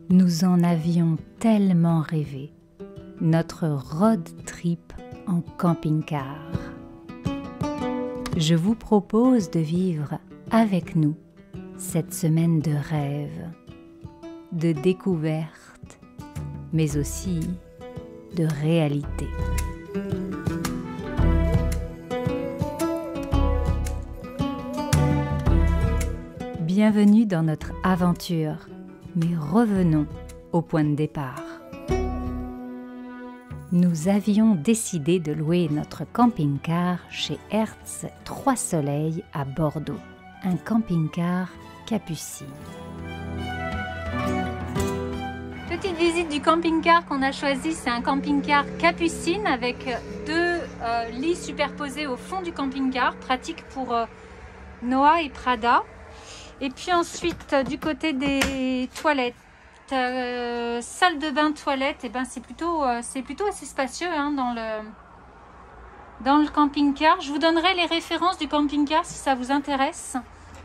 Nous en avions tellement rêvé, notre road trip en camping-car. Je vous propose de vivre avec nous cette semaine de rêve, de découverte, mais aussi de réalité. Bienvenue dans notre aventure, mais revenons au point de départ. Nous avions décidé de louer notre camping-car chez Hertz Trois Soleils à Bordeaux, un camping-car Capucine. Petite visite du camping-car qu'on a choisi, c'est un camping-car Capucine avec deux lits superposés au fond du camping-car, pratique pour Noah et Prada. Et puis ensuite, du côté des toilettes, salle de bain, toilette, et ben c'est plutôt assez spacieux hein, dans le camping-car. Je vous donnerai les références du camping-car si ça vous intéresse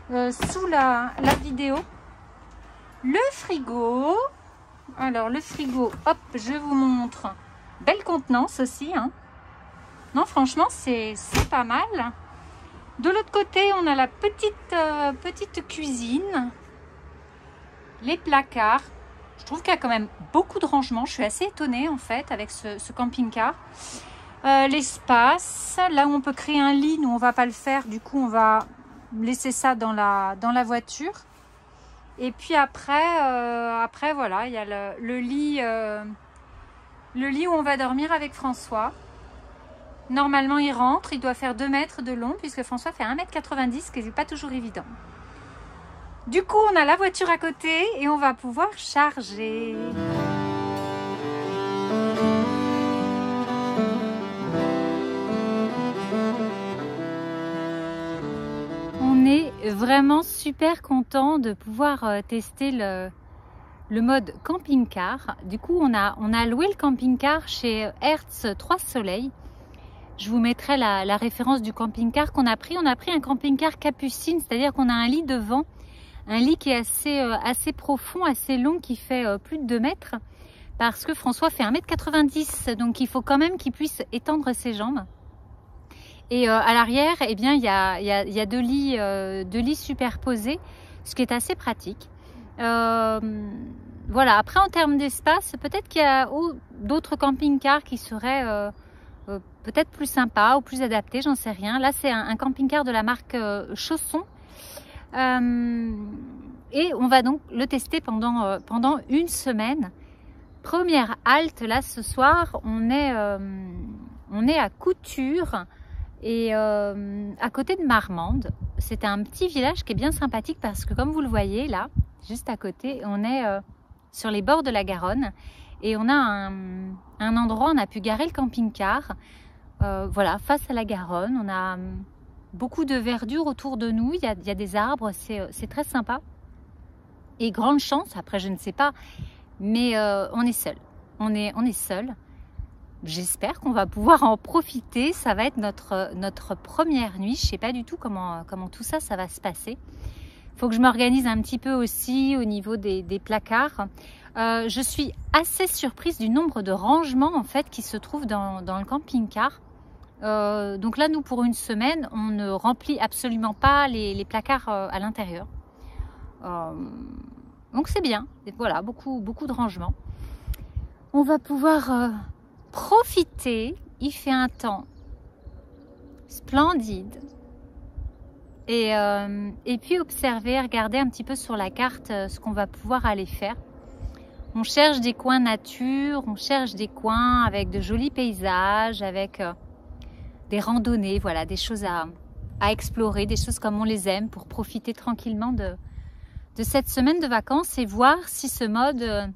sous la vidéo. Le frigo. Alors le frigo, hop, je vous montre. Belle contenance aussi. Hein. Non, franchement, c'est pas mal. De l'autre côté, on a la petite cuisine, les placards. Je trouve qu'il y a quand même beaucoup de rangements. Je suis assez étonnée en fait avec ce camping-car. L'espace, là où on peut créer un lit, nous on va pas le faire. Du coup, on va laisser ça dans la voiture. Et puis après voilà, il y a le lit où on va dormir avec François. Normalement, il rentre, il doit faire 2 mètres de long puisque François fait 1,90 m, ce qui n'est pas toujours évident. Du coup, on a la voiture à côté et on va pouvoir charger. On est vraiment super content de pouvoir tester le mode camping-car. Du coup, on a loué le camping-car chez Hertz Trois Soleils. Je vous mettrai la référence du camping-car qu'on a pris. On a pris un camping-car Capucine, c'est-à-dire qu'on a un lit devant, un lit qui est assez profond, assez long, qui fait plus de 2 mètres, parce que François fait 1,90 m, donc il faut quand même qu'il puisse étendre ses jambes. Et à l'arrière, eh bien, il y a deux lits superposés, ce qui est assez pratique. Voilà. Après, en termes d'espace, peut-être qu'il y a d'autres camping-cars qui seraient peut-être plus sympa ou plus adapté, j'en sais rien. Là, c'est un camping-car de la marque Chausson. Et on va donc le tester pendant 1 semaine. Première halte, là, ce soir, on est à Couture et à côté de Marmande. C'est un petit village qui est bien sympathique parce que, comme vous le voyez, là, juste à côté, on est sur les bords de la Garonne. Et on a un endroit où on a pu garer le camping-car, voilà, face à la Garonne. On a beaucoup de verdure autour de nous, il y a des arbres, c'est très sympa. Et grande chance, après je ne sais pas, mais on est seul. On est seul. J'espère qu'on va pouvoir en profiter. Ça va être notre première nuit. Je ne sais pas du tout comment tout ça va se passer. Il faut que je m'organise un petit peu aussi au niveau des placards. Je suis assez surprise du nombre de rangements en fait qui se trouvent dans le camping-car. Donc là, nous, pour 1 semaine, on ne remplit absolument pas les placards à l'intérieur. Donc c'est bien. Et voilà, beaucoup de rangements. On va pouvoir profiter. Il fait un temps splendide. Et puis observer, regarder un petit peu sur la carte ce qu'on va pouvoir aller faire. On cherche des coins nature, on cherche des coins avec de jolis paysages, avec des randonnées, voilà, des choses à explorer, des choses comme on les aime pour profiter tranquillement de cette semaine de vacances et voir si ce mode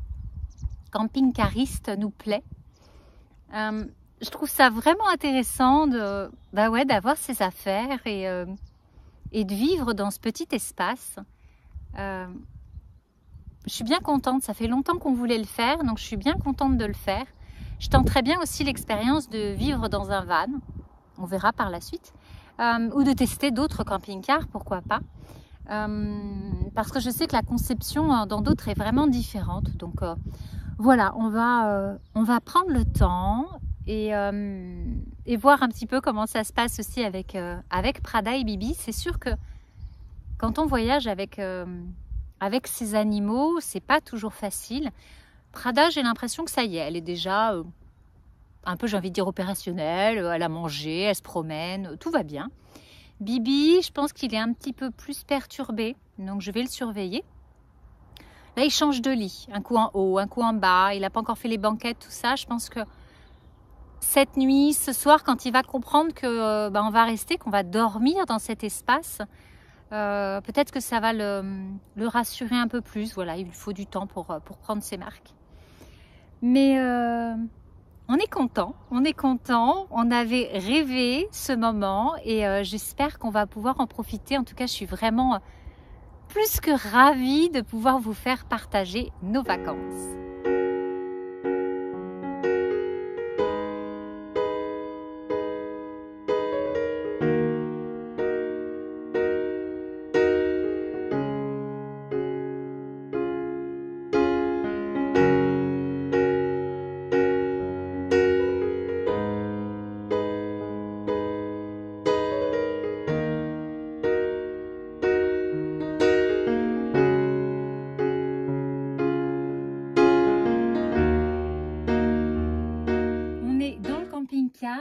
camping-cariste nous plaît. Je trouve ça vraiment intéressant d'avoir ses affaires et de vivre dans ce petit espace. Je suis bien contente, ça fait longtemps qu'on voulait le faire, donc je suis bien contente de le faire. Je tenterai bien aussi l'expérience de vivre dans un van, on verra par la suite, ou de tester d'autres camping-cars, pourquoi pas. parce que je sais que la conception dans d'autres est vraiment différente. Donc voilà, on va prendre le temps et voir un petit peu comment ça se passe aussi avec Prada et Bibi. C'est sûr que quand on voyage avec ces animaux, c'est pas toujours facile. Prada, j'ai l'impression que ça y est, elle est déjà un peu, j'ai envie de dire, opérationnelle. Elle a mangé, elle se promène, tout va bien. Bibi, je pense qu'il est un petit peu plus perturbé, donc je vais le surveiller. Là, il change de lit, un coup en haut, un coup en bas. Il n'a pas encore fait les banquettes, tout ça. Je pense que cette nuit, ce soir, quand il va comprendre que on va rester, qu'on va dormir dans cet espace, peut-être que ça va le rassurer un peu plus. Voilà, il lui faut du temps pour prendre ses marques. Mais on est content, on avait rêvé ce moment et j'espère qu'on va pouvoir en profiter. En tout cas, je suis vraiment plus que ravie de pouvoir vous faire partager nos vacances.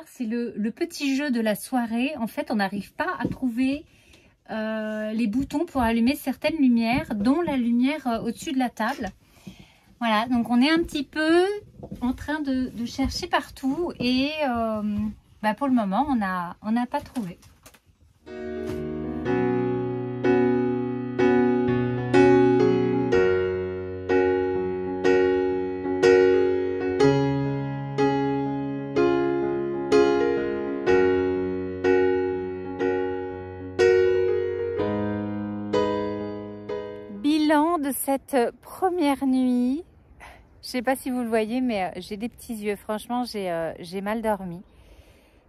C'est le petit jeu de la soirée. En fait, on n'arrive pas à trouver les boutons pour allumer certaines lumières, dont la lumière au-dessus de la table. Voilà, donc on est un petit peu en train de chercher partout et pour le moment, on n'a pas trouvé. De cette première nuit, je sais pas si vous le voyez, mais j'ai des petits yeux, franchement j'ai mal dormi.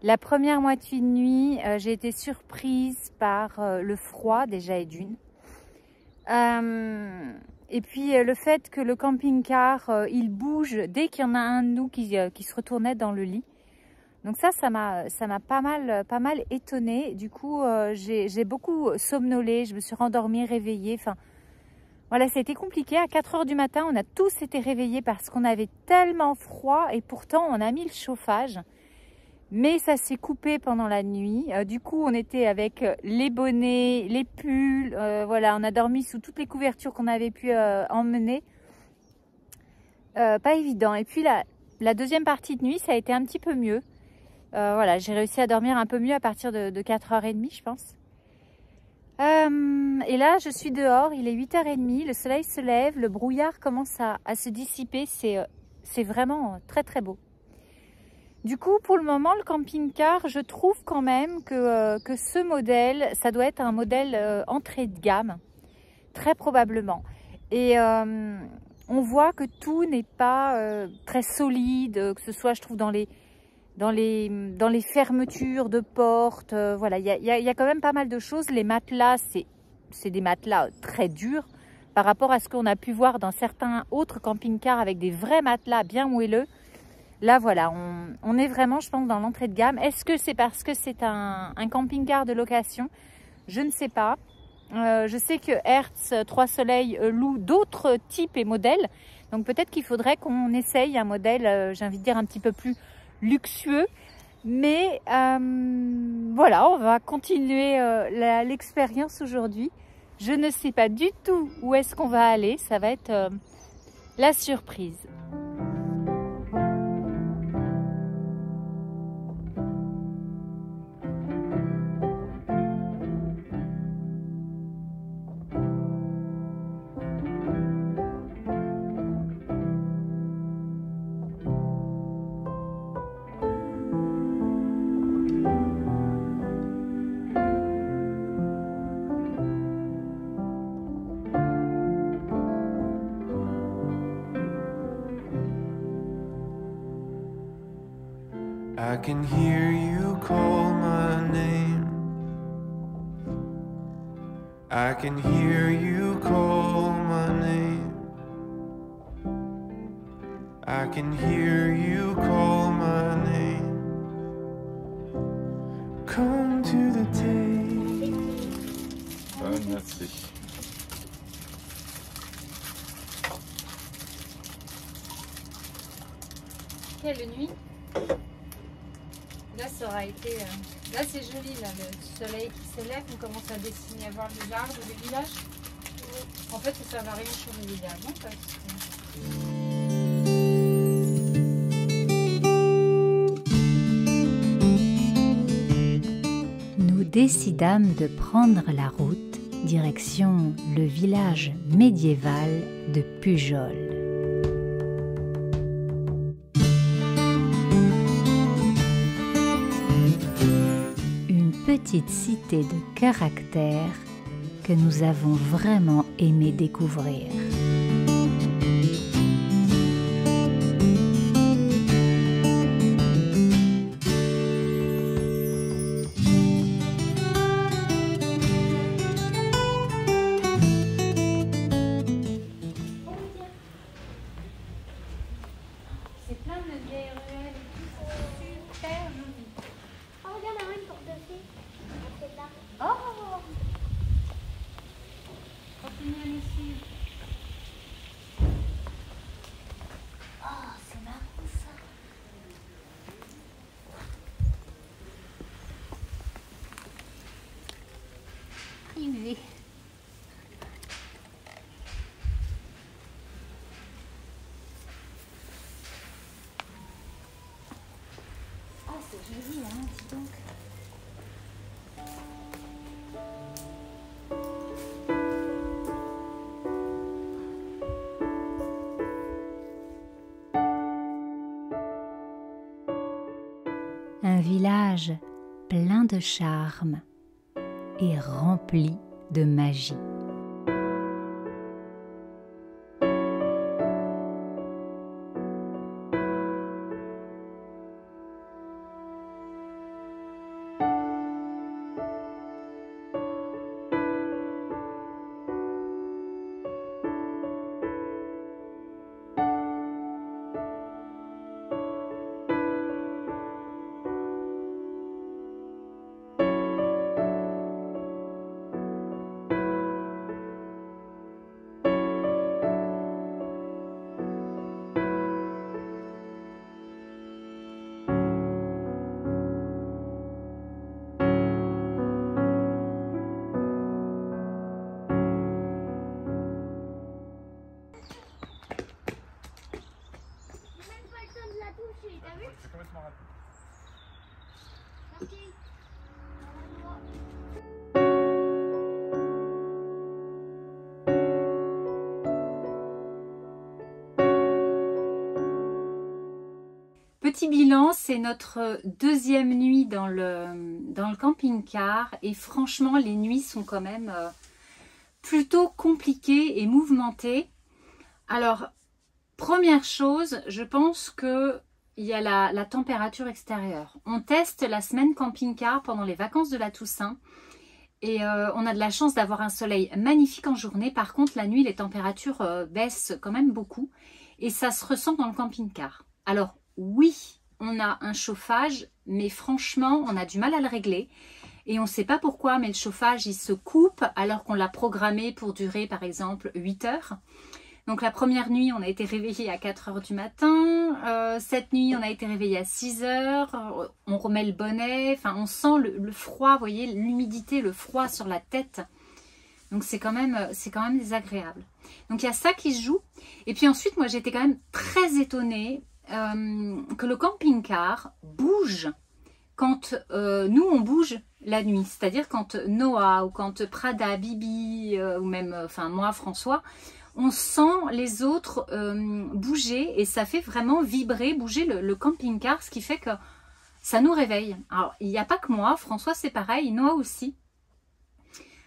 La première moitié de nuit, j'ai été surprise par le froid déjà et d'une, et puis le fait que le camping-car il bouge dès qu'il y en a un de nous qui se retournait dans le lit. Donc ça m'a pas mal étonnée. Du coup j'ai beaucoup somnolé, je me suis rendormie, réveillée, enfin voilà, ça a été compliqué. À 4 h du matin, on a tous été réveillés parce qu'on avait tellement froid et pourtant on a mis le chauffage. Mais ça s'est coupé pendant la nuit. Du coup, on était avec les bonnets, les pulls. Voilà, on a dormi sous toutes les couvertures qu'on avait pu emmener. Pas évident. Et puis la deuxième partie de nuit, ça a été un petit peu mieux. Voilà, j'ai réussi à dormir un peu mieux à partir de 4 h 30, je pense. Et là, je suis dehors, il est 8 h 30, le soleil se lève, le brouillard commence à se dissiper, c'est vraiment très très beau. Du coup, pour le moment, le camping-car, je trouve quand même que ce modèle, ça doit être un modèle entrée de gamme, très probablement. Et on voit que tout n'est pas très solide, que ce soit, je trouve, dans les fermetures de portes, voilà, il y a quand même pas mal de choses. Les matelas, c'est des matelas très durs par rapport à ce qu'on a pu voir dans certains autres camping-cars avec des vrais matelas bien moelleux. Là, voilà, on est vraiment, je pense, dans l'entrée de gamme. Est-ce que c'est parce que c'est un camping-car de location? Je ne sais pas. Je sais que Hertz 3 Soleils loue d'autres types et modèles. Donc peut-être qu'il faudrait qu'on essaye un modèle, j'ai envie de dire, un petit peu plus luxueux, mais voilà, on va continuer l'expérience aujourd'hui. Je ne sais pas du tout où est-ce qu'on va aller, ça va être la surprise. I can hear you call my name. I can hear you call my name. I can hear you call my name. Come to the table. Merci. Quelle nuit! Là, ça aura été. Là, c'est joli, là, le soleil qui s'élève. On commence à dessiner, à voir les arbres, le village. En fait, ça va rien sur le village, hein, parce que... Nous décidâmes de prendre la route direction le village médiéval de Pujol. Petite cité de caractère que nous avons vraiment aimé découvrir. C'est plein de vieilles ruelles et tout, c'est super joli. Oh, regarde, là-bas, une porte de fée. C'est là. Oh! Continuez ici. Oh, c'est marrant ça. Arrivé. Ah, c'est joli, hein, dis donc. Un village plein de charme et rempli de magie. C'est complètement rapide. Petit bilan, c'est notre deuxième nuit dans le camping-car et franchement les nuits sont quand même plutôt compliquées et mouvementées. Alors, première chose, je pense que il y a la température extérieure. On teste la semaine camping-car pendant les vacances de la Toussaint et on a de la chance d'avoir un soleil magnifique en journée. Par contre, la nuit, les températures baissent quand même beaucoup et ça se ressent dans le camping-car. Alors, oui, on a un chauffage, mais franchement, on a du mal à le régler. Et on ne sait pas pourquoi, mais le chauffage, il se coupe alors qu'on l'a programmé pour durer, par exemple, 8 heures. Donc la première nuit, on a été réveillé à 4 heures du matin. Cette nuit, on a été réveillé à 6 heures. On remet le bonnet. Enfin, on sent le froid, vous voyez, l'humidité, le froid sur la tête. Donc c'est quand même désagréable. Donc il y a ça qui se joue. Et puis ensuite, moi, j'étais quand même très étonnée que le camping-car bouge quand nous, on bouge la nuit. C'est-à-dire quand Noah ou quand Prada, Bibi ou même moi, François, on sent les autres bouger et ça fait vraiment vibrer, bouger le camping-car, ce qui fait que ça nous réveille. Alors, il n'y a pas que moi, François c'est pareil, Noah aussi.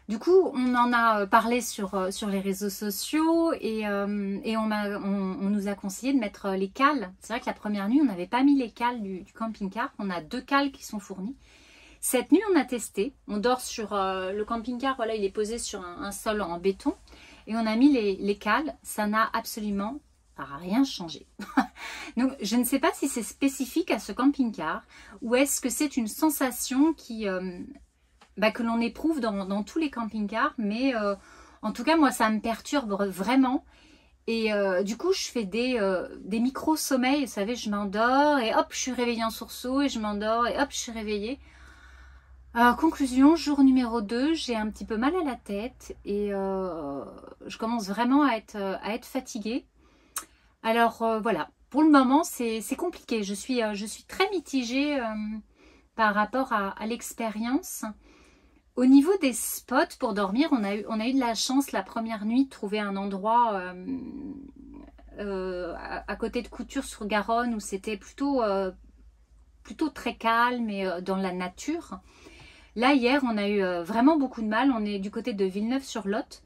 Du coup, on en a parlé sur les réseaux sociaux et on nous a conseillé de mettre les cales. C'est vrai que la première nuit, on n'avait pas mis les cales du camping-car. On a 2 cales qui sont fournies. Cette nuit, on a testé. On dort sur le camping-car. Voilà, il est posé sur un sol en béton. Et on a mis les cales. Ça n'a absolument rien changé. Donc, je ne sais pas si c'est spécifique à ce camping-car ou est-ce que c'est une sensation que l'on éprouve dans tous les camping-cars. Mais en tout cas, moi, ça me perturbe vraiment. Et du coup, je fais des micro-sommeils. Vous savez, je m'endors et hop, je suis réveillée en sursaut et je m'endors et hop, je suis réveillée. Conclusion, jour numéro 2, j'ai un petit peu mal à la tête et je commence vraiment à être fatiguée. Alors voilà, pour le moment, c'est compliqué. Je suis très mitigée par rapport à l'expérience. Au niveau des spots pour dormir, on a eu de la chance la première nuit de trouver un endroit à côté de Couture-sur-Garonne où c'était plutôt très calme et dans la nature. Là, hier, on a eu vraiment beaucoup de mal. On est du côté de Villeneuve-sur-Lot.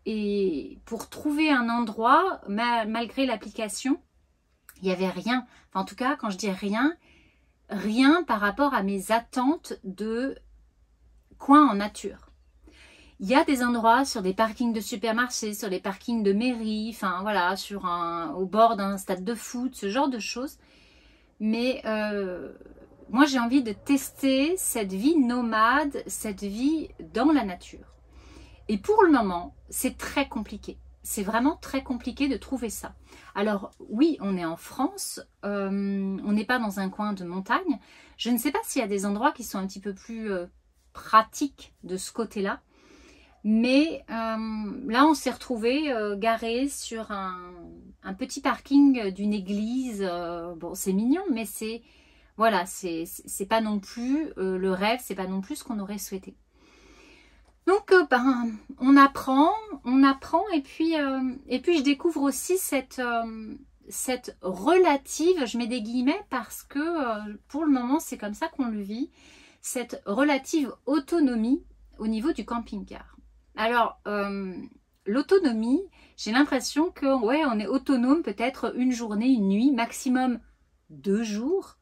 Et pour trouver un endroit, malgré l'application, il n'y avait rien. Enfin, en tout cas, quand je dis rien par rapport à mes attentes de coin en nature. Il y a des endroits sur des parkings de supermarchés, sur les parkings de mairie, enfin voilà, au bord d'un stade de foot, ce genre de choses. Mais moi, j'ai envie de tester cette vie nomade, cette vie dans la nature. Et pour le moment, c'est très compliqué. C'est vraiment très compliqué de trouver ça. Alors oui, on est en France, on n'est pas dans un coin de montagne. Je ne sais pas s'il y a des endroits qui sont un petit peu plus pratiques de ce côté-là. Mais là, on s'est retrouvé garé sur un petit parking d'une église. Bon, c'est mignon, mais c'est voilà, c'est pas non plus le rêve, c'est pas non plus ce qu'on aurait souhaité. Donc, on apprend et puis je découvre aussi cette relative, je mets des guillemets parce que pour le moment, c'est comme ça qu'on le vit, cette relative autonomie au niveau du camping-car. Alors, l'autonomie, j'ai l'impression que ouais, on est autonome peut-être une journée, une nuit, maximum 2 jours.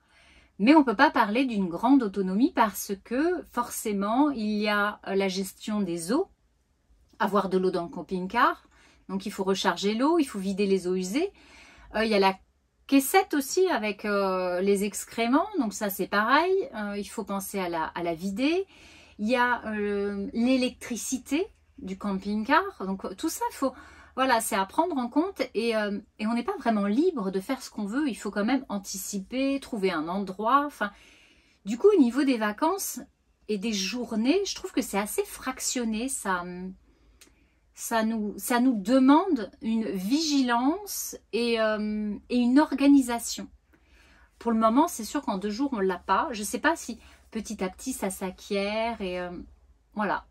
Mais on ne peut pas parler d'une grande autonomie parce que forcément, il y a la gestion des eaux, avoir de l'eau dans le camping-car. Donc, il faut recharger l'eau, il faut vider les eaux usées. Il y a la caissette aussi avec les excréments. Donc, ça, c'est pareil. Il faut penser à la vider. Il y a l'électricité du camping-car. Donc, tout ça, voilà, c'est à prendre en compte et on n'est pas vraiment libre de faire ce qu'on veut. Il faut quand même anticiper, trouver un endroit. Enfin, du coup, au niveau des vacances et des journées, je trouve que c'est assez fractionné. Ça nous demande une vigilance et une organisation. Pour le moment, c'est sûr qu'en 2 jours, on ne l'a pas. Je ne sais pas si petit à petit, ça s'acquiert et voilà.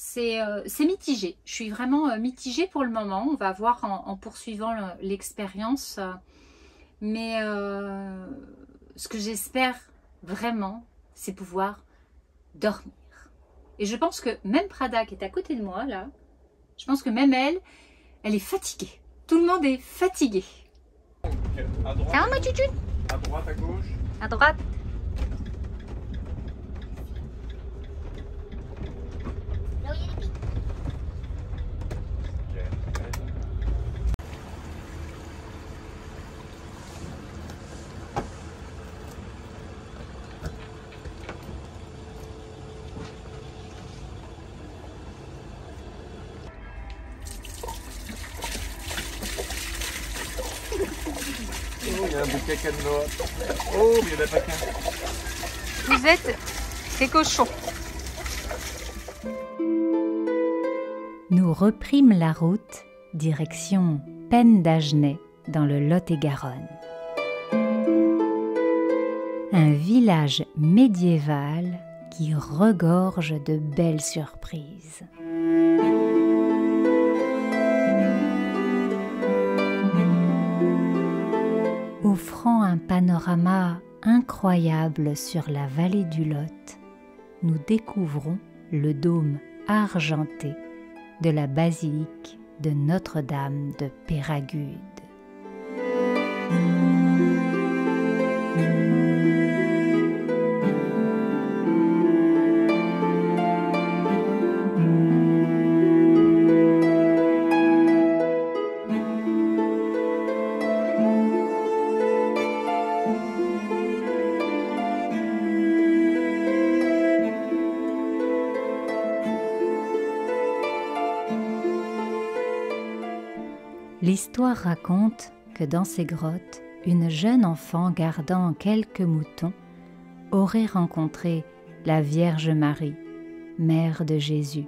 C'est mitigé. Je suis vraiment mitigée pour le moment. On va voir en poursuivant l'expérience. Mais ce que j'espère vraiment, c'est pouvoir dormir. Et je pense que même Prada, qui est à côté de moi, là, je pense que même elle est fatiguée. Tout le monde est fatigué. À droite, Ça va, ma tutu? à droite, à gauche. À droite. Là où il y a les pics. Oh, il y a un bouquet cadenas. Oh, mais il n'y en a pas qu'un. Vous êtes des cochons. Nous reprîmes la route, direction Pennes d'Agenais, dans le Lot-et-Garonne. Un village médiéval qui regorge de belles surprises. Offrant un panorama incroyable sur la vallée du Lot, nous découvrons le dôme argenté de la basilique de Notre-Dame de Péragude. L'histoire raconte que dans ces grottes, une jeune enfant gardant quelques moutons aurait rencontré la Vierge Marie, mère de Jésus.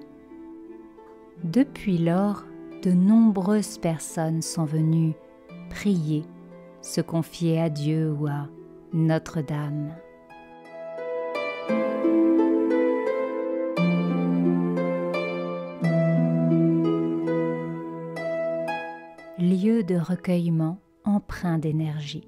Depuis lors, de nombreuses personnes sont venues prier, se confier à Dieu ou à Notre-Dame. Lieu de recueillement empreint d'énergie.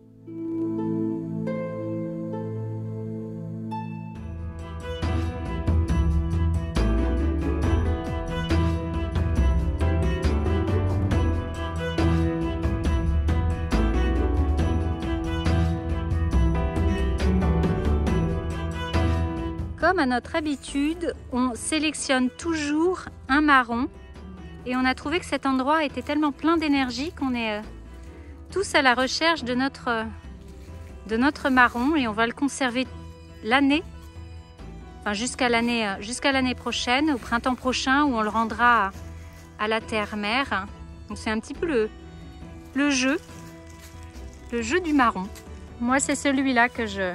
Comme à notre habitude, on sélectionne toujours un marron et on a trouvé que cet endroit était tellement plein d'énergie qu'on est tous à la recherche de notre marron et on va le conserver l'année, enfin jusqu'à l'année prochaine, au printemps prochain où on le rendra à la terre-mère. Donc c'est un petit peu le jeu du marron. Moi c'est celui-là que je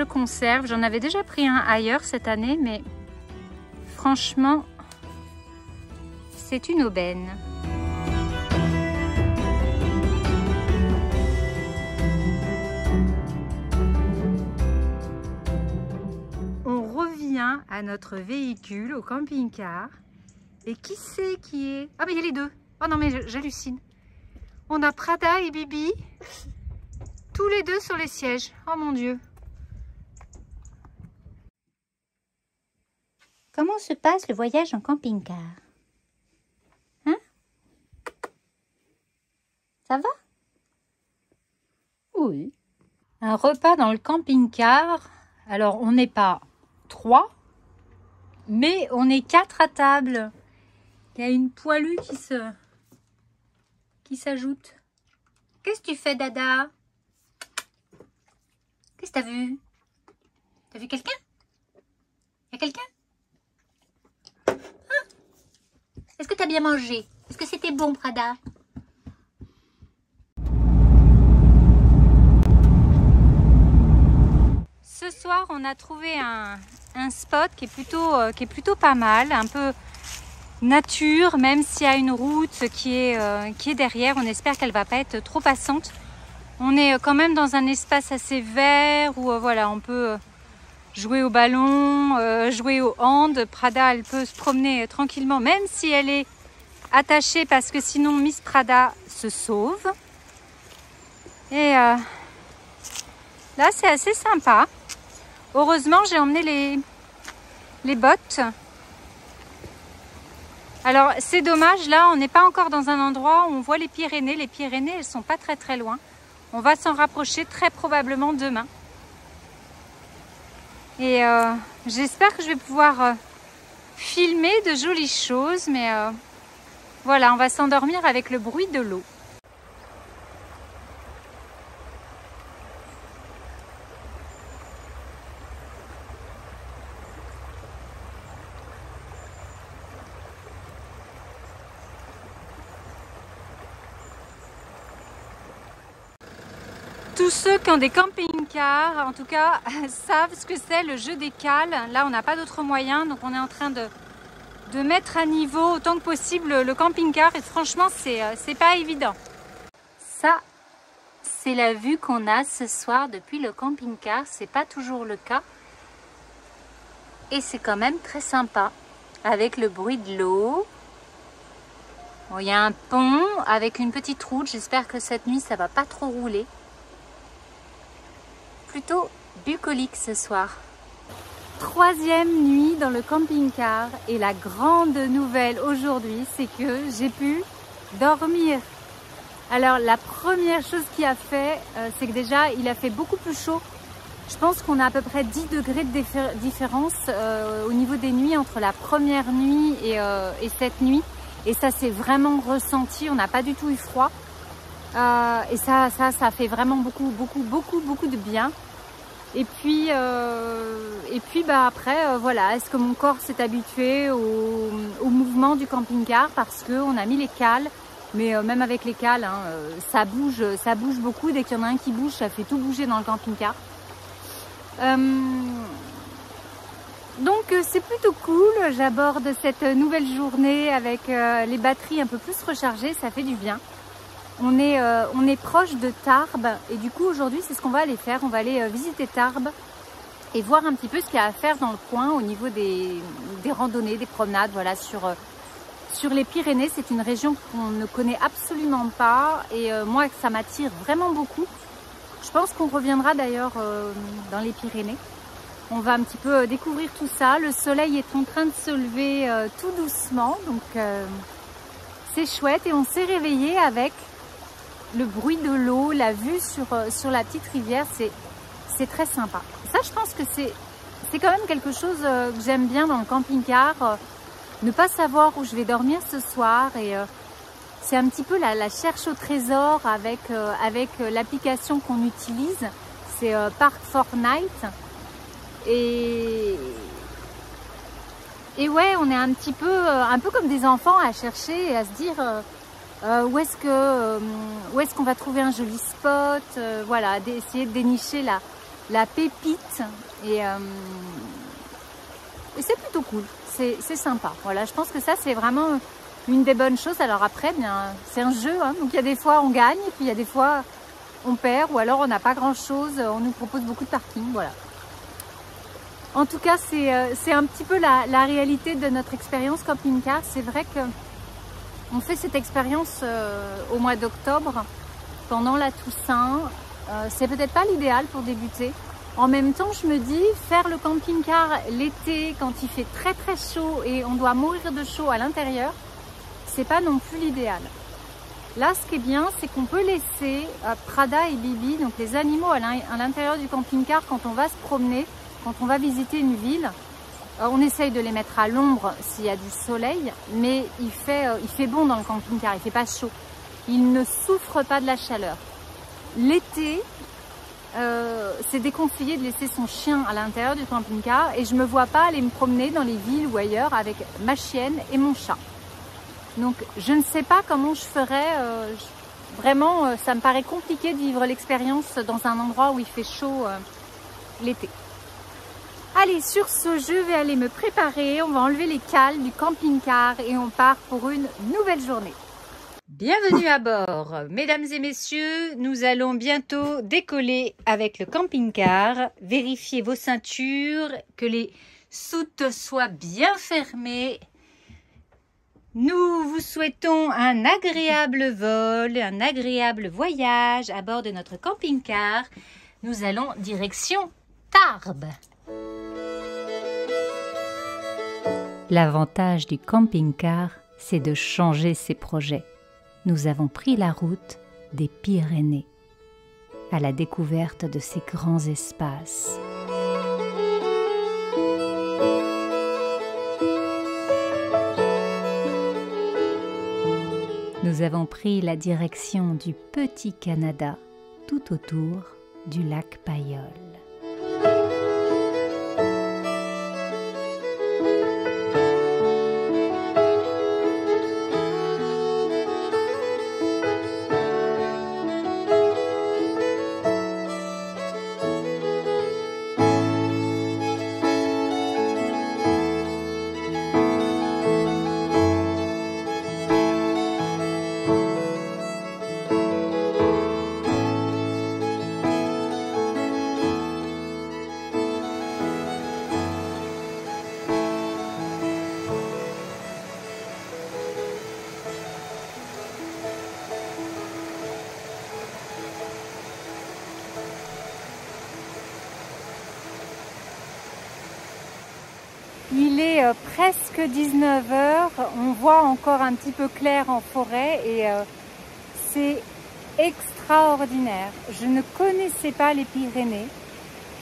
conserve. J'en avais déjà pris un ailleurs cette année, mais franchement, c'est une aubaine. On revient à notre véhicule, au camping-car. Et qui c'est qui est... Ah mais il y a les deux. Oh non mais j'hallucine. On a Prada et Bibi, tous les deux sur les sièges. Oh mon Dieu. Comment se passe le voyage en camping-car? Hein? Ça va? Oui. Un repas dans le camping-car. Alors, on n'est pas 3, mais on est 4 à table. Il y a une poilue qui s'ajoute. Qu'est-ce que tu fais, Dada? Qu'est-ce que t'as vu? T'as vu quelqu'un? Y a quelqu'un? Est-ce que tu as bien mangé? Est-ce que c'était bon, Prada? Ce soir, on a trouvé un spot qui est plutôt pas mal, un peu nature, même s'il y a une route qui est derrière. On espère qu'elle ne va pas être trop passante. On est quand même dans un espace assez vert où voilà, on peut jouer au ballon, jouer au hand. Prada, elle peut se promener tranquillement, même si elle est attachée, parce que sinon Miss Prada se sauve. Et là, c'est assez sympa. Heureusement, j'ai emmené les bottes. Alors, c'est dommage, là, on n'est pas encore dans un endroit où on voit les Pyrénées. Les Pyrénées, elles sont pas très très loin. On va s'en rapprocher très probablement demain. Et j'espère que je vais pouvoir filmer de jolies choses, mais voilà, on va s'endormir avec le bruit de l'eau. Tous ceux qui ont des camping-cars, en tout cas, savent ce que c'est le jeu des cales. Là, on n'a pas d'autre moyen, donc on est en train de mettre à niveau autant que possible le camping-car. Et franchement, c'est pas évident. Ça, c'est la vue qu'on a ce soir depuis le camping-car. C'est pas toujours le cas. Et c'est quand même très sympa, avec le bruit de l'eau. Bon, il y a un pont avec une petite route. J'espère que cette nuit, ça va pas trop rouler. Plutôt bucolique ce soir. Troisième nuit dans le camping-car et la grande nouvelle aujourd'hui, c'est que j'ai pu dormir. Alors la première chose qu'il a fait, c'est que déjà il a fait beaucoup plus chaud. Je pense qu'on a à peu près 10 degrés de différence au niveau des nuits entre la première nuit et cette nuit. Et ça s'est vraiment ressenti, on n'a pas du tout eu froid. Et ça fait vraiment beaucoup de bien. Et puis bah après, voilà, est-ce que mon corps s'est habitué au mouvement du camping-car parce qu'on a mis les cales Mais même avec les cales, hein, ça bouge beaucoup. Dès qu'il y en a un qui bouge, ça fait tout bouger dans le camping-car. Donc c'est plutôt cool. J'aborde cette nouvelle journée avec les batteries un peu plus rechargées, ça fait du bien. On est proche de Tarbes et du coup aujourd'hui c'est ce qu'on va aller faire. On va aller visiter Tarbes et voir un petit peu ce qu'il y a à faire dans le coin au niveau des randonnées, des promenades, voilà, sur les Pyrénées. C'est une région qu'on ne connaît absolument pas et moi ça m'attire vraiment beaucoup. Je pense qu'on reviendra d'ailleurs dans les Pyrénées. On va un petit peu découvrir tout ça. Le soleil est en train de se lever tout doucement, donc c'est chouette. Et on s'est réveillé avec le bruit de l'eau, la vue sur la petite rivière, c'est très sympa. Ça, je pense que c'est quand même quelque chose que j'aime bien dans le camping-car. Ne pas savoir où je vais dormir ce soir et c'est un petit peu la cherche au trésor avec l'application qu'on utilise. C'est Park Fortnite. Et ouais, on est un peu comme des enfants à chercher et à se dire où est-ce qu'on va trouver un joli spot, voilà, d'essayer de dénicher la pépite et c'est plutôt cool, c'est sympa. Voilà, je pense que ça c'est vraiment une des bonnes choses. Alors après, bien, c'est un jeu, hein, donc il y a des fois on gagne et puis il y a des fois on perd ou alors on n'a pas grand chose, on nous propose beaucoup de parking, voilà. En tout cas, c'est un petit peu la réalité de notre expérience camping-car. C'est vrai qu'on fait cette expérience au mois d'octobre, pendant la Toussaint. C'est peut-être pas l'idéal pour débuter. En même temps, je me dis, faire le camping-car l'été, quand il fait très très chaud et on doit mourir de chaud à l'intérieur, c'est pas non plus l'idéal. Là, ce qui est bien, c'est qu'on peut laisser Prada et Bibi, donc les animaux à l'intérieur du camping-car quand on va se promener. Quand on va visiter une ville, on essaye de les mettre à l'ombre s'il y a du soleil, mais il fait bon dans le camping-car, il fait pas chaud. Il ne souffre pas de la chaleur. L'été, c'est déconseillé de laisser son chien à l'intérieur du camping-car et je me vois pas aller me promener dans les villes ou ailleurs avec ma chienne et mon chat. Donc je ne sais pas comment je ferais. Vraiment, ça me paraît compliqué de vivre l'expérience dans un endroit où il fait chaud l'été. Allez, sur ce, je vais aller me préparer. On va enlever les cales du camping-car et on part pour une nouvelle journée. Bienvenue à bord, mesdames et messieurs. Nous allons bientôt décoller avec le camping-car. Vérifiez vos ceintures, que les soutes soient bien fermées. Nous vous souhaitons un agréable vol, un agréable voyage à bord de notre camping-car. Nous allons direction Tarbes. L'avantage du camping-car, c'est de changer ses projets. Nous avons pris la route des Pyrénées, à la découverte de ces grands espaces. Nous avons pris la direction du Petit Canada, tout autour du lac Païol. Il est presque 19 h, on voit encore un petit peu clair en forêt et c'est extraordinaire. Je ne connaissais pas les Pyrénées.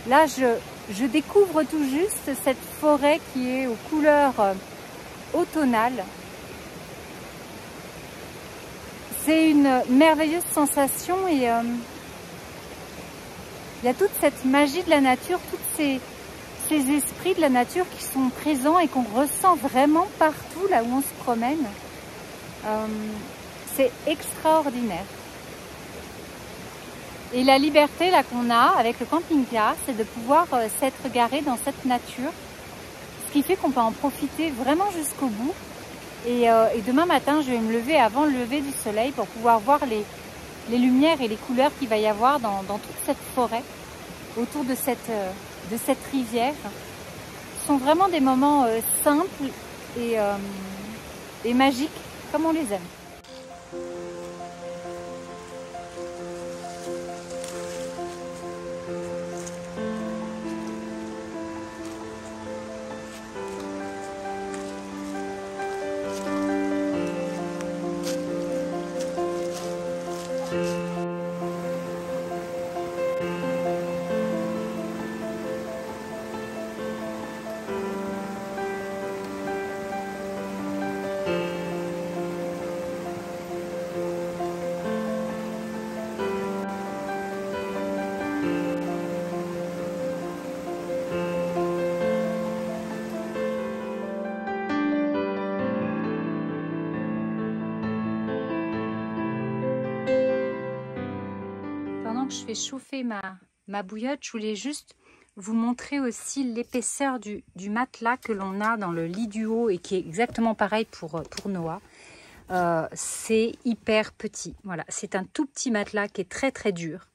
Là, je découvre tout juste cette forêt qui est aux couleurs automnales. C'est une merveilleuse sensation et il y a toute cette magie de la nature, toutes ces esprits de la nature qui sont présents et qu'on ressent vraiment partout là où on se promène. C'est c'est extraordinaire. Et la liberté là qu'on a avec le camping-car, c'est de pouvoir s'être garé dans cette nature, ce qui fait qu'on peut en profiter vraiment jusqu'au bout. Et demain matin, je vais me lever avant le lever du soleil pour pouvoir voir les lumières et les couleurs qu'il va y avoir dans toute cette forêt, autour de cette rivière. Ce sont vraiment des moments simples et magiques, comme on les aime. Je fais chauffer ma bouillotte, je voulais juste vous montrer aussi l'épaisseur du matelas que l'on a dans le lit du haut et qui est exactement pareil pour Noah. C'est hyper petit, voilà, c'est un tout petit matelas qui est très très dur,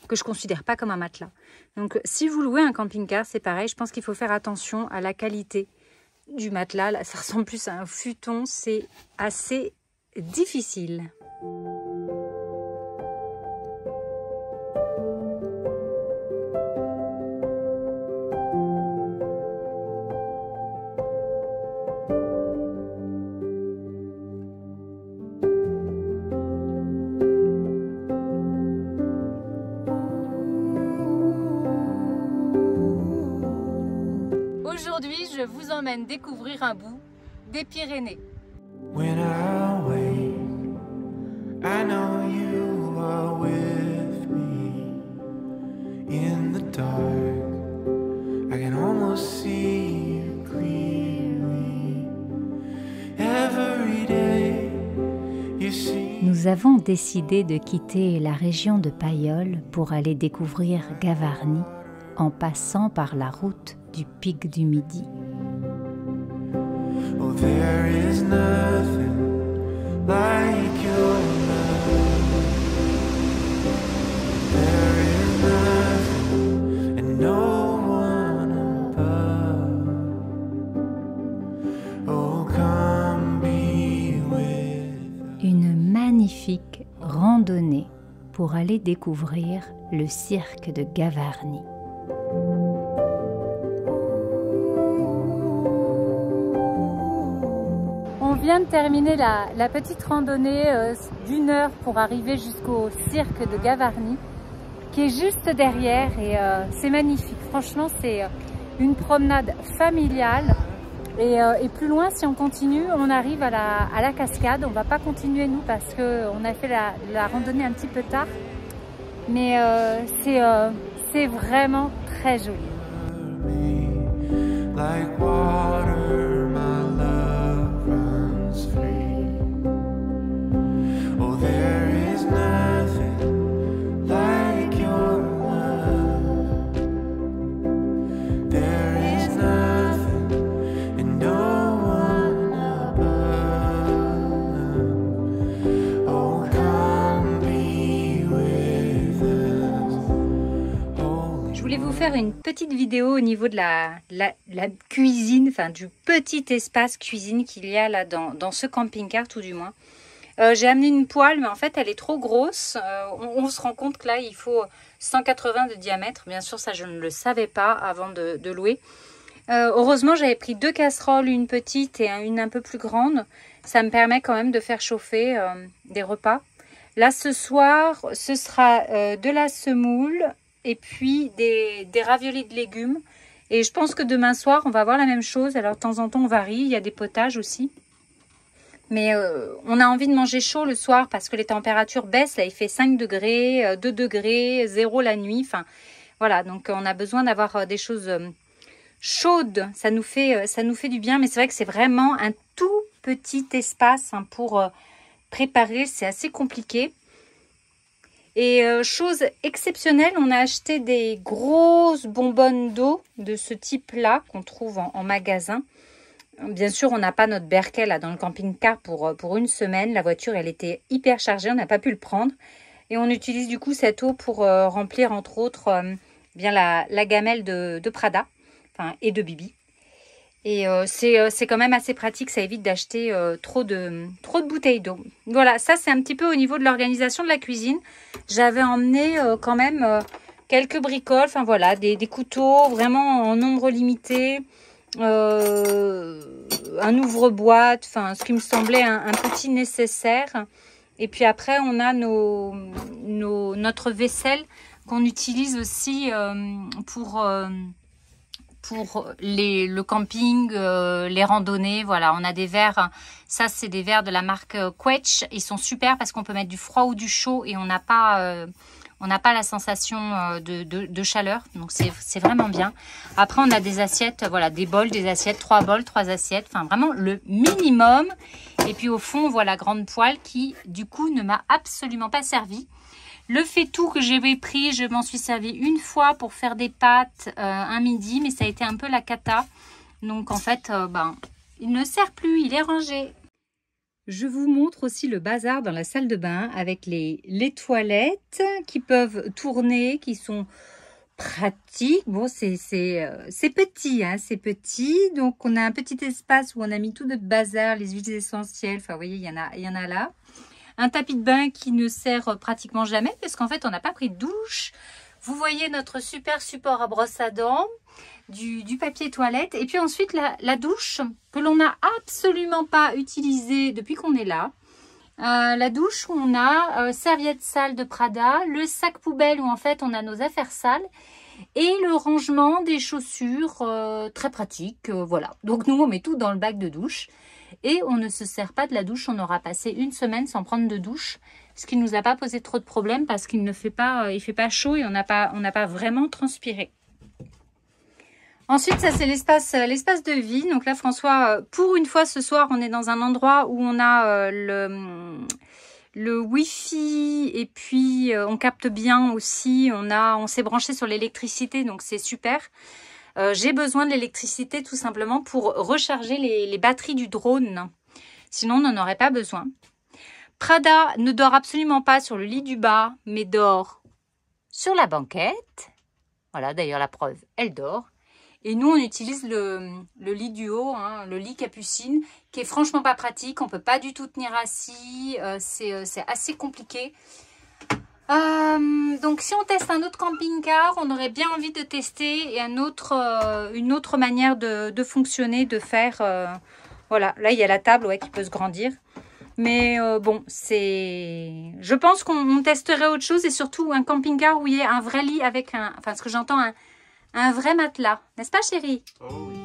que je ne considère pas comme un matelas. Donc si vous louez un camping-car, c'est pareil, je pense qu'il faut faire attention à la qualité du matelas. Là, ça ressemble plus à un futon, c'est assez difficile. Aujourd'hui, je vous emmène découvrir un bout des Pyrénées. When I wake, I know you are with me. In the dark, I can almost see you clearly. Every day, you see. Nous avons décidé de quitter la région de Payolle pour aller découvrir Gavarnie en passant par la route du pic du Midi. Oh, there is nothing like your love. There is nothing and no one above. Oh, come be with us. Une magnifique randonnée pour aller découvrir le cirque de Gavarnie. On vient de terminer la petite randonnée d'1 heure pour arriver jusqu'au cirque de Gavarnie, qui est juste derrière, et c'est magnifique. Franchement, c'est une promenade familiale. Et plus loin, si on continue, on arrive à la cascade. On va pas continuer nous parce qu'on a fait la randonnée un petit peu tard. Mais c'est vraiment très joli. Like water, my love runs free. Oh, there is nothing like your love. There is nothing and no one above. Oh, come be with us. Holy. Je voulais vous faire une petite vidéo au niveau de la cuisine, enfin du petit espace cuisine qu'il y a là dans ce camping-car, tout du moins. J'ai amené une poêle, mais en fait elle est trop grosse. On se rend compte que là il faut 180 de diamètre. Bien sûr, ça je ne le savais pas avant de louer. Heureusement, j'avais pris 2 casseroles, une petite et une un peu plus grande. Ça me permet quand même de faire chauffer des repas. Là ce soir, ce sera de la semoule et puis des raviolis de légumes. Et je pense que demain soir, on va avoir la même chose. Alors, de temps en temps, on varie. Il y a des potages aussi. Mais on a envie de manger chaud le soir parce que les températures baissent. Là, il fait 5 degrés, 2 degrés, 0 la nuit. Enfin, voilà. Donc, on a besoin d'avoir des choses chaudes. Ça nous fait du bien. Mais c'est vrai que c'est vraiment un tout petit espace pour préparer, c'est assez compliqué. Et chose exceptionnelle, on a acheté des grosses bonbonnes d'eau de ce type-là qu'on trouve en magasin. Bien sûr, on n'a pas notre Berkey là dans le camping-car pour une semaine. La voiture, elle était hyper chargée, on n'a pas pu le prendre. Et on utilise du coup cette eau pour remplir entre autres bien la gamelle de Prada et de Bibi. Et c'est quand même assez pratique, ça évite d'acheter trop de bouteilles d'eau. Voilà, ça c'est un petit peu au niveau de l'organisation de la cuisine. J'avais emmené quand même quelques bricoles, enfin voilà, des couteaux vraiment en nombre limité, un ouvre-boîte, enfin ce qui me semblait un petit nécessaire. Et puis après on a notre vaisselle qu'on utilise aussi pour le camping, les randonnées. Voilà, on a des verres, ça c'est des verres de la marque Quetch, ils sont super parce qu'on peut mettre du froid ou du chaud et on n'a pas la sensation de chaleur, donc c'est vraiment bien. Après on a des assiettes, voilà, des bols, des assiettes, 3 bols, 3 assiettes, enfin vraiment le minimum. Et puis au fond on voit la grande poêle qui du coup ne m'a absolument pas servi. Le faitout que j'avais pris, je m'en suis servi une fois pour faire des pâtes un midi, mais ça a été un peu la cata. Donc en fait, il ne sert plus, il est rangé. Je vous montre aussi le bazar dans la salle de bain avec les toilettes qui peuvent tourner, qui sont pratiques. Bon, c'est petit, hein, c'est petit. Donc on a un petit espace où on a mis tout notre bazar, les huiles essentielles. Enfin, vous voyez, il y en a là. Un tapis de bain qui ne sert pratiquement jamais parce qu'en fait, on n'a pas pris de douche. Vous voyez notre super support à brosse à dents, du papier toilette. Et puis ensuite, la douche que l'on n'a absolument pas utilisée depuis qu'on est là. La douche où on a serviette sale de Prada, le sac poubelle où en fait, on a nos affaires sales et le rangement des chaussures très pratique. Voilà. Donc nous, on met tout dans le bac de douche. Et on ne se sert pas de la douche, on aura passé une semaine sans prendre de douche, ce qui ne nous a pas posé trop de problèmes parce qu'il ne fait pas, il fait pas chaud et on n'a pas vraiment transpiré. Ensuite, ça c'est l'espace de vie. Donc là, François, pour une fois ce soir, on est dans un endroit où on a le Wi-Fi et puis on capte bien aussi. On s'est branché sur l'électricité, donc c'est super. J'ai besoin de l'électricité tout simplement pour recharger les batteries du drone. Sinon, on n'en aurait pas besoin. Prada ne dort absolument pas sur le lit du bas, mais dort sur la banquette. Voilà, d'ailleurs, la preuve, elle dort. Et nous, on utilise le lit du haut, hein, le lit capucine, qui est franchement pas pratique. On ne peut pas du tout tenir assis. C'est assez compliqué. Donc si on teste un autre camping-car, on aurait bien envie de tester et une autre manière de fonctionner, de faire. Voilà, là il y a la table qui peut se grandir. Mais bon, je pense qu'on testerait autre chose et surtout un camping-car où il y a un vrai lit avec ce que j'entends, un vrai matelas. N'est-ce pas chérie? Oh oui.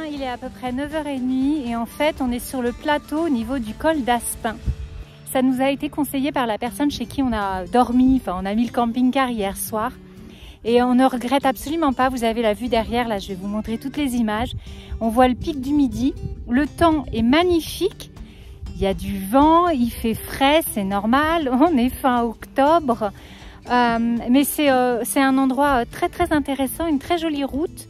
Il est à peu près 9h30 et en fait on est sur le plateau au niveau du col d'Aspin. Ça nous a été conseillé par la personne chez qui on a dormi, on a mis le camping-car hier soir et on ne regrette absolument pas. Vous avez la vue derrière, là je vais vous montrer toutes les images. On voit le pic du Midi, le temps est magnifique, il y a du vent, il fait frais, c'est normal, on est fin octobre. Mais c'est un endroit très très intéressant, une très jolie route.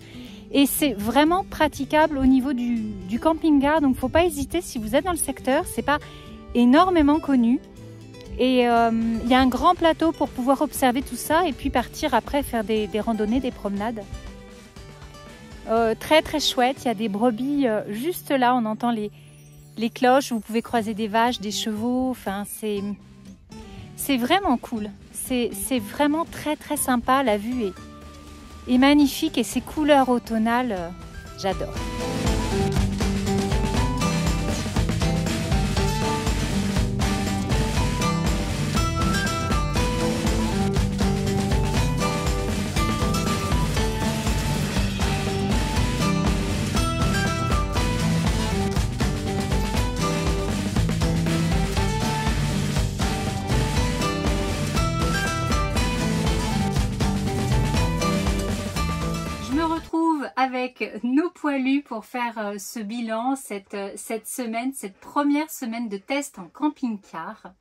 Et c'est vraiment praticable au niveau du camping-car. Donc, il ne faut pas hésiter si vous êtes dans le secteur. Ce n'est pas énormément connu. Et il y a un grand plateau pour pouvoir observer tout ça. Et puis partir après faire des randonnées, des promenades. Très très chouette. Il y a des brebis juste là. On entend les cloches. Vous pouvez croiser des vaches, des chevaux. Enfin, c'est vraiment cool. C'est vraiment très très sympa. La vue est magnifique et ces couleurs automnales, j'adore. avec nos poilus pour faire ce bilan, cette semaine, cette première semaine de test en camping-car.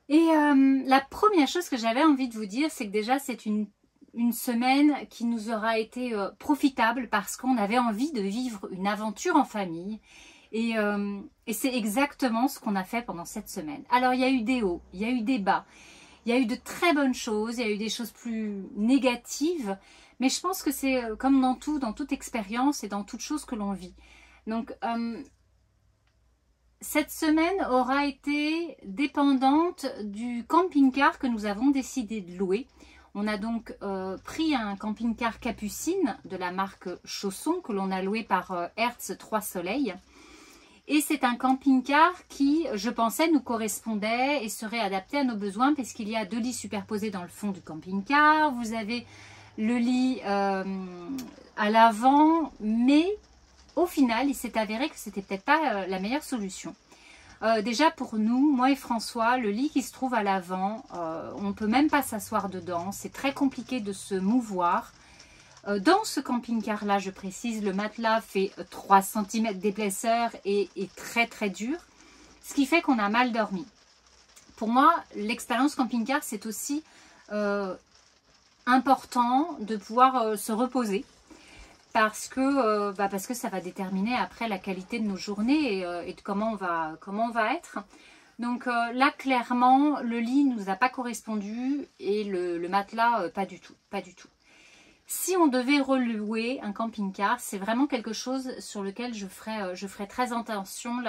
Et la première chose que j'avais envie de vous dire, c'est que déjà c'est une semaine qui nous aura été profitable parce qu'on avait envie de vivre une aventure en famille. Et c'est exactement ce qu'on a fait pendant cette semaine. Alors il y a eu des hauts, il y a eu des bas, il y a eu de très bonnes choses, il y a eu des choses plus négatives. Mais je pense que c'est comme dans tout, dans toute expérience et dans toute chose que l'on vit. Donc cette semaine aura été dépendante du camping-car que nous avons décidé de louer. On a donc pris un camping-car Capucine de la marque Chausson que l'on a loué par Hertz 3 Soleil. Et c'est un camping-car qui, je pensais, nous correspondait et serait adapté à nos besoins puisqu'il y a 2 lits superposés dans le fond du camping-car. Vous avez le lit à l'avant, mais au final, il s'est avéré que c'était peut-être pas la meilleure solution. Déjà pour nous, moi et François, le lit qui se trouve à l'avant, on ne peut même pas s'asseoir dedans. C'est très compliqué de se mouvoir. Dans ce camping-car là, je précise, le matelas fait 3 cm d'épaisseur et est très très dur. Ce qui fait qu'on a mal dormi. Pour moi, l'expérience camping-car, c'est aussi important de pouvoir se reposer. Parce que ça va déterminer après la qualité de nos journées et de comment on va être. Donc là, clairement, le lit ne nous a pas correspondu et le matelas, pas du tout. Si on devait relouer un camping-car, c'est vraiment quelque chose sur lequel je ferais très attention,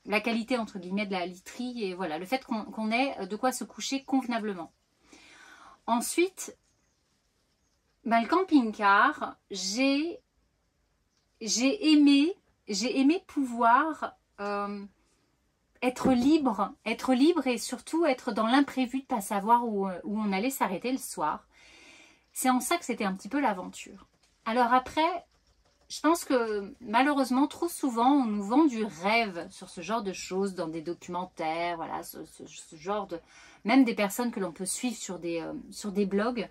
la qualité entre guillemets de la literie et voilà, le fait qu'on ait de quoi se coucher convenablement. Ensuite, le camping-car, j'ai aimé pouvoir être libre et surtout être dans l'imprévu de ne pas savoir où on allait s'arrêter le soir. C'est en ça que c'était un petit peu l'aventure. Alors après, je pense que malheureusement, trop souvent, on nous vend du rêve sur ce genre de choses dans des documentaires, voilà, ce genre de... Même des personnes que l'on peut suivre sur des blogs.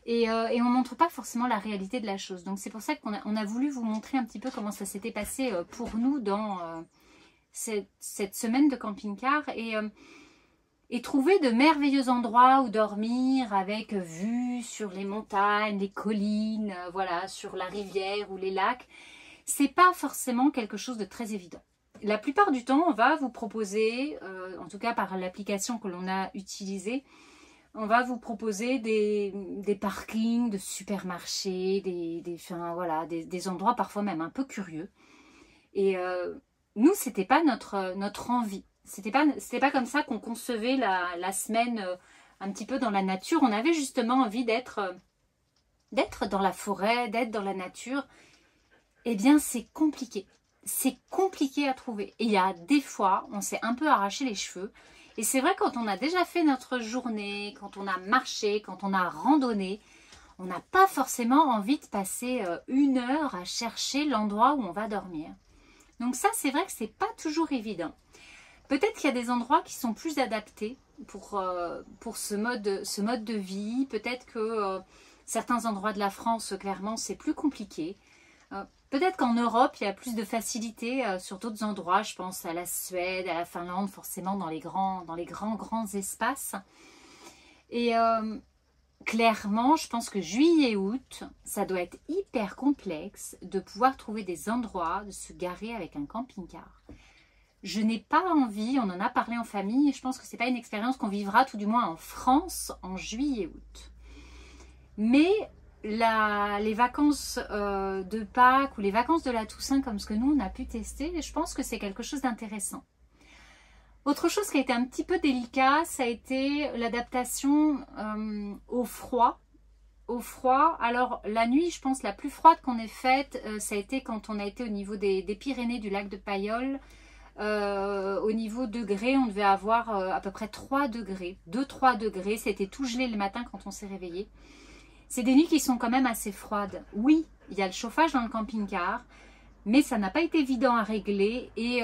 Et on ne montre pas forcément la réalité de la chose. Donc c'est pour ça qu'on a voulu vous montrer un petit peu comment ça s'était passé pour nous dans cette semaine de camping-car. Et trouver de merveilleux endroits où dormir avec vue sur les montagnes, les collines, voilà, sur la rivière ou les lacs. C'est pas forcément quelque chose de très évident. La plupart du temps, on va vous proposer, en tout cas par l'application que l'on a utilisée, on va vous proposer des parkings de supermarchés, des endroits parfois même un peu curieux. Et nous, c'était pas notre envie. C'était pas comme ça qu'on concevait la semaine un petit peu dans la nature. On avait justement envie d'être dans la forêt, d'être dans la nature. Eh bien, c'est compliqué. C'est compliqué à trouver. Et il y a des fois, on s'est un peu arraché les cheveux. Et c'est vrai, quand on a déjà fait notre journée, quand on a marché, quand on a randonné, on n'a pas forcément envie de passer 1 heure à chercher l'endroit où on va dormir. Donc ça, c'est vrai que c'est pas toujours évident. Peut-être qu'il y a des endroits qui sont plus adaptés pour ce mode de vie. Peut-être que certains endroits de la France, clairement, c'est plus compliqué. Peut-être qu'en Europe, il y a plus de facilité sur d'autres endroits. Je pense à la Suède, à la Finlande, forcément dans les grands espaces. Et clairement, je pense que juillet et août, ça doit être hyper complexe de pouvoir trouver des endroits, de se garer avec un camping-car. Je n'ai pas envie, on en a parlé en famille, et je pense que ce n'est pas une expérience qu'on vivra, tout du moins en France, en juillet et août. Mais les vacances de Pâques ou les vacances de la Toussaint, comme ce que nous, on a pu tester, je pense que c'est quelque chose d'intéressant. Autre chose qui a été un petit peu délicat, ça a été l'adaptation au froid. Alors la nuit, je pense, la plus froide qu'on ait faite, ça a été quand on a été au niveau des Pyrénées, du lac de Payolle. Au niveau degrés, on devait avoir à peu près 3 degrés, 2-3 degrés, c'était tout gelé le matin quand on s'est réveillé. C'est des nuits qui sont quand même assez froides. Oui, il y a le chauffage dans le camping-car, mais ça n'a pas été évident à régler et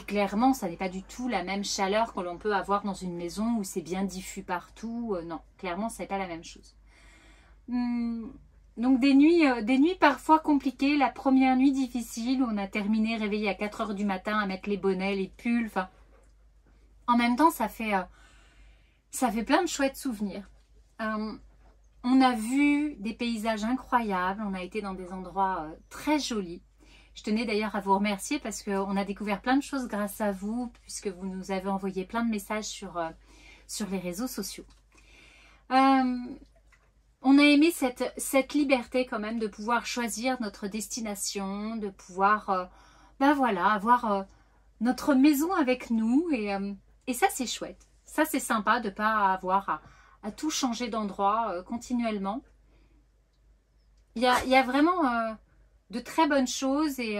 clairement, ça n'est pas du tout la même chaleur que l'on peut avoir dans une maison où c'est bien diffus partout. Non, clairement, ça n'est pas la même chose. Donc des nuits parfois compliquées. La première nuit difficile, où on a terminé réveillé à 4 h du matin à mettre les bonnets, les pulls. Enfin, en même temps, ça fait plein de chouettes souvenirs. On a vu des paysages incroyables. On a été dans des endroits très jolis. Je tenais d'ailleurs à vous remercier parce qu'on a découvert plein de choses grâce à vous, puisque vous nous avez envoyé plein de messages sur les réseaux sociaux. On a aimé cette liberté quand même de pouvoir choisir notre destination, de pouvoir voilà, avoir notre maison avec nous et ça c'est chouette. Ça c'est sympa de ne pas avoir à tout changer d'endroit continuellement. Il y a vraiment de très bonnes choses et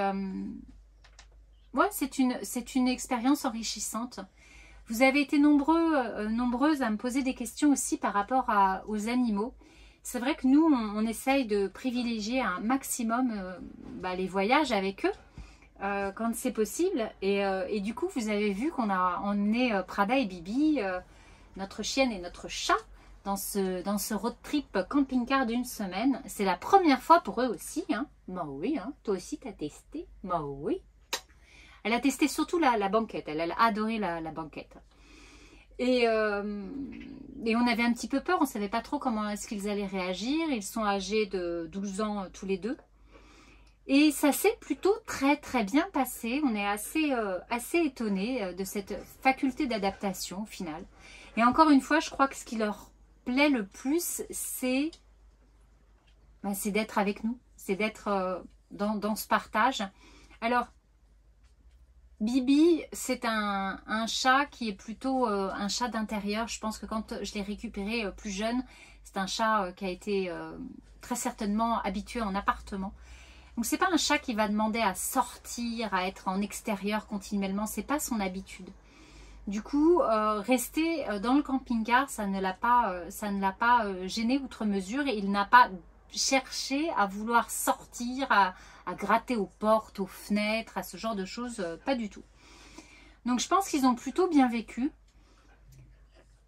ouais, c'est une expérience enrichissante. Vous avez été nombreuses à me poser des questions aussi par rapport aux animaux. C'est vrai que nous, on essaye de privilégier un maximum les voyages avec eux quand c'est possible. Et du coup, vous avez vu qu'on a emmené Prada et Bibi, notre chienne et notre chat, dans ce road trip camping-car d'une semaine. C'est la première fois pour eux aussi. Hein. Bah oui, hein. Toi aussi, tu as testé. Bah oui. Elle a testé surtout la banquette. Elle a adoré la banquette. Et on avait un petit peu peur, on ne savait pas trop comment est-ce qu'ils allaient réagir. Ils sont âgés de 12 ans tous les deux. Et ça s'est plutôt très très bien passé. On est assez étonnés de cette faculté d'adaptation au final. Et encore une fois, je crois que ce qui leur plaît le plus, c'est d'être avec nous. C'est d'être dans ce partage. Alors, Bibi, c'est un chat qui est plutôt un chat d'intérieur. Je pense que quand je l'ai récupéré plus jeune, c'est un chat qui a été très certainement habitué en appartement. Donc c'est pas un chat qui va demander à sortir, à être en extérieur continuellement. C'est pas son habitude. Du coup, rester dans le camping-car, ça ne l'a pas gêné outre mesure et il n'a pas cherché à vouloir sortir, à gratter aux portes, aux fenêtres, à ce genre de choses, pas du tout. Donc je pense qu'ils ont plutôt bien vécu.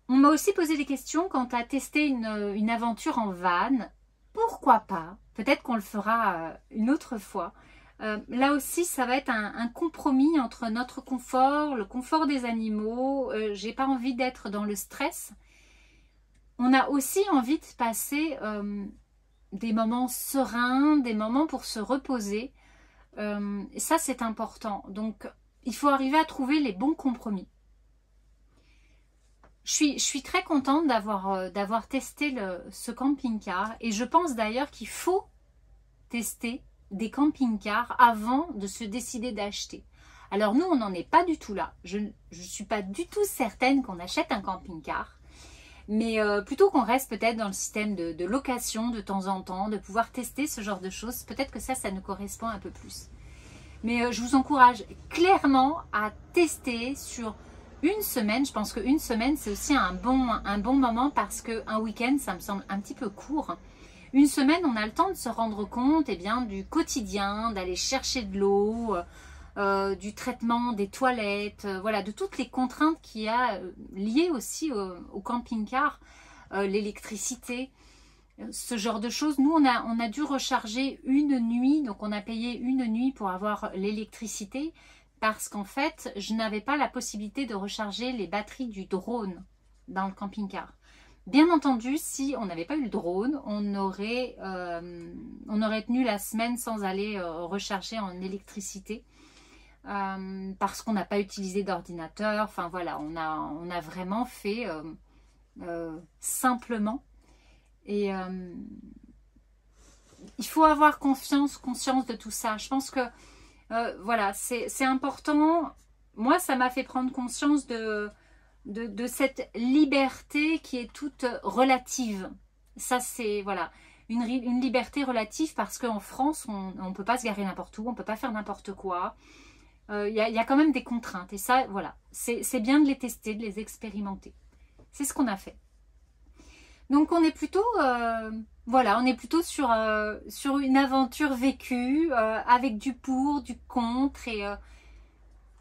On m'a aussi posé des questions quant à tester une aventure en van. Pourquoi pas? Peut-être qu'on le fera une autre fois. Là aussi, ça va être un compromis entre notre confort, le confort des animaux. J'ai pas envie d'être dans le stress. On a aussi envie de passer des moments sereins, des moments pour se reposer. Ça, c'est important. Donc, il faut arriver à trouver les bons compromis. Je suis très contente d'avoir testé ce camping-car. Et je pense d'ailleurs qu'il faut tester des camping-cars avant de se décider d'acheter. Alors, nous, on n'en est pas du tout là. Je ne suis pas du tout certaine qu'on achète un camping-car. Mais plutôt qu'on reste peut-être dans le système de location de temps en temps, de pouvoir tester ce genre de choses. Peut-être que ça nous correspond un peu plus. Mais je vous encourage clairement à tester sur une semaine. Je pense qu'une semaine, c'est aussi un bon moment parce qu'un week-end, ça me semble un petit peu court. Une semaine, on a le temps de se rendre compte du quotidien, d'aller chercher de l'eau, du traitement des toilettes, voilà, de toutes les contraintes qu'il y a liées aussi au camping-car, l'électricité, ce genre de choses. Nous, on a dû recharger une nuit, donc on a payé une nuit pour avoir l'électricité parce qu'en fait, je n'avais pas la possibilité de recharger les batteries du drone dans le camping-car. Bien entendu, si on n'avait pas eu le drone, on aurait tenu la semaine sans aller recharger en électricité. Parce qu'on n'a pas utilisé d'ordinateur. Enfin voilà, on a vraiment fait simplement. Et il faut avoir conscience de tout ça. Je pense que voilà, c'est important. Moi, ça m'a fait prendre conscience de cette liberté qui est toute relative. Ça, c'est voilà une liberté relative parce qu'en France, on ne peut pas se garer n'importe où, on ne peut pas faire n'importe quoi. Il y a quand même des contraintes. Et ça, voilà, c'est bien de les tester, de les expérimenter. C'est ce qu'on a fait. Donc, on est plutôt, voilà, on est plutôt sur une aventure vécue, avec du pour, du contre.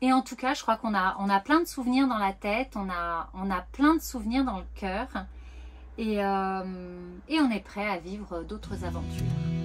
Et en tout cas, je crois qu'on a plein de souvenirs dans la tête, on a plein de souvenirs dans le cœur. et on est prêt à vivre d'autres aventures.